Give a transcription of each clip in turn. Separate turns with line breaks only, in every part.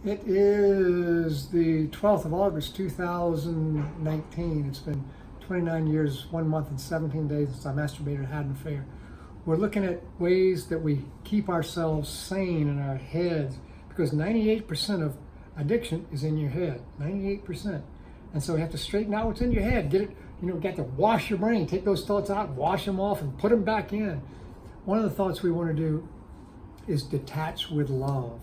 It is the 12th of August, 2019. It's been 29 years, 1 month, and 17 days since I masturbated and had an affair. We're looking at ways that we keep ourselves sane in our heads, because 98% of addiction is in your head. 98%. And so you have to straighten out what's in your head. Get it, got to wash your brain. Take those thoughts out, wash them off, and put them back in. One of the thoughts we want to do is detach with love.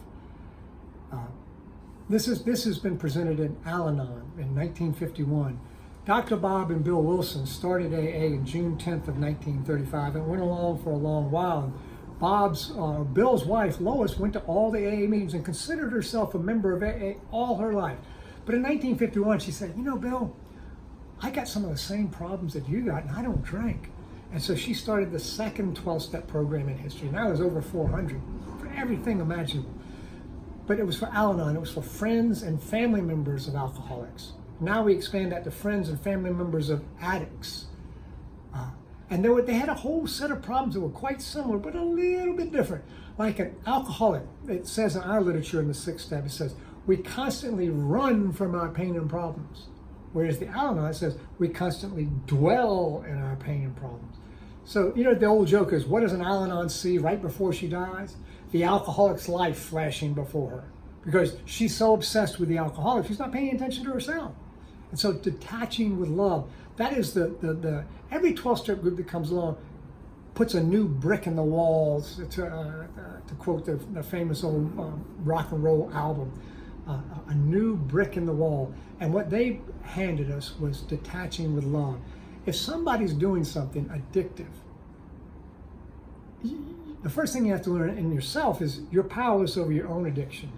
This has been presented in Al-Anon in 1951. Dr. Bob and Bill Wilson started AA in June 10th of 1935 and went along for a long while. Bill's wife, Lois, went to all the AA meetings and considered herself a member of AA all her life. But in 1951, she said, Bill, I got some of the same problems that you got, and I don't drink. And so she started the second 12-step program in history. Now there's over 400 for everything imaginable. But it was for Al-Anon. It was for friends and family members of alcoholics. Now we expand that to friends and family members of addicts. And they had a whole set of problems that were quite similar, but a little bit different. Like an alcoholic, it says in our literature in the sixth step, it says, we constantly run from our pain and problems. Whereas the Al-Anon says, we constantly dwell in our pain and problems. So, the old joke is, what does an Al-Anon see right before she dies? The alcoholic's life flashing before her. Because she's so obsessed with the alcoholic, she's not paying attention to herself. And so detaching with love, that is every 12-step group that comes along puts a new brick in the walls, to quote the famous old rock and roll album, a new brick in the wall. And what they handed us was detaching with love. If somebody's doing something addictive, the first thing you have to learn in yourself is you're powerless over your own addiction.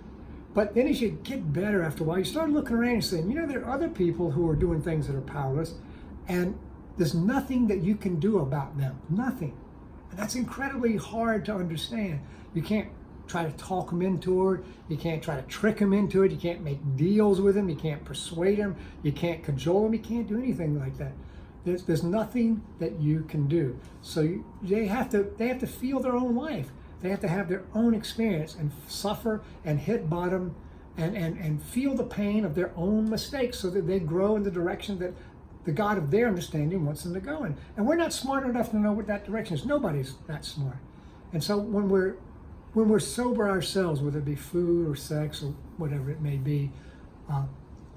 But then as you get better after a while, you start looking around and saying, there are other people who are doing things that are powerless, and there's nothing that you can do about them. Nothing. And that's incredibly hard to understand. You can't try to talk them into it. You can't try to trick them into it. You can't make deals with them. You can't persuade them. You can't cajole them. You can't do anything like that. There's nothing that you can do. So they have to feel their own life. They have to have their own experience and suffer and hit bottom and feel the pain of their own mistakes so that they grow in the direction that the God of their understanding wants them to go in. And we're not smart enough to know what that direction is. Nobody's that smart. And so when we're sober ourselves, whether it be food or sex or whatever it may be,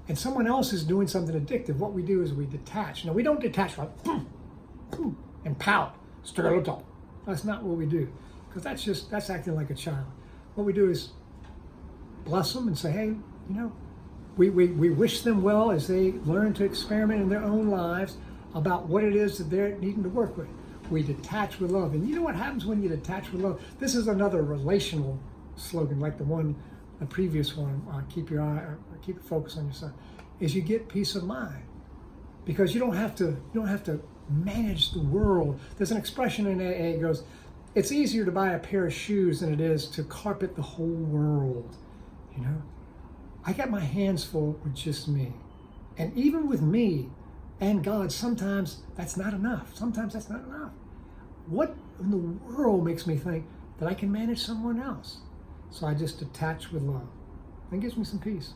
and someone else is doing something addictive, what we do is we detach. Now, we don't detach like, and pout, stir it up. That's not what we do, because that's acting like a child. What we do is bless them and say, hey, we wish them well as they learn to experiment in their own lives about what it is that they're needing to work with. We detach with love. And you know what happens when you detach with love? This is another relational slogan, like the previous one, keep your focus on yourself, is you get peace of mind. Because you don't have to manage the world. There's an expression in AA that goes, it's easier to buy a pair of shoes than it is to carpet the whole world. I got my hands full with just me. And even with me and God, sometimes that's not enough. Sometimes that's not enough. What in the world makes me think that I can manage someone else? So I just detach with love. That gives me some peace.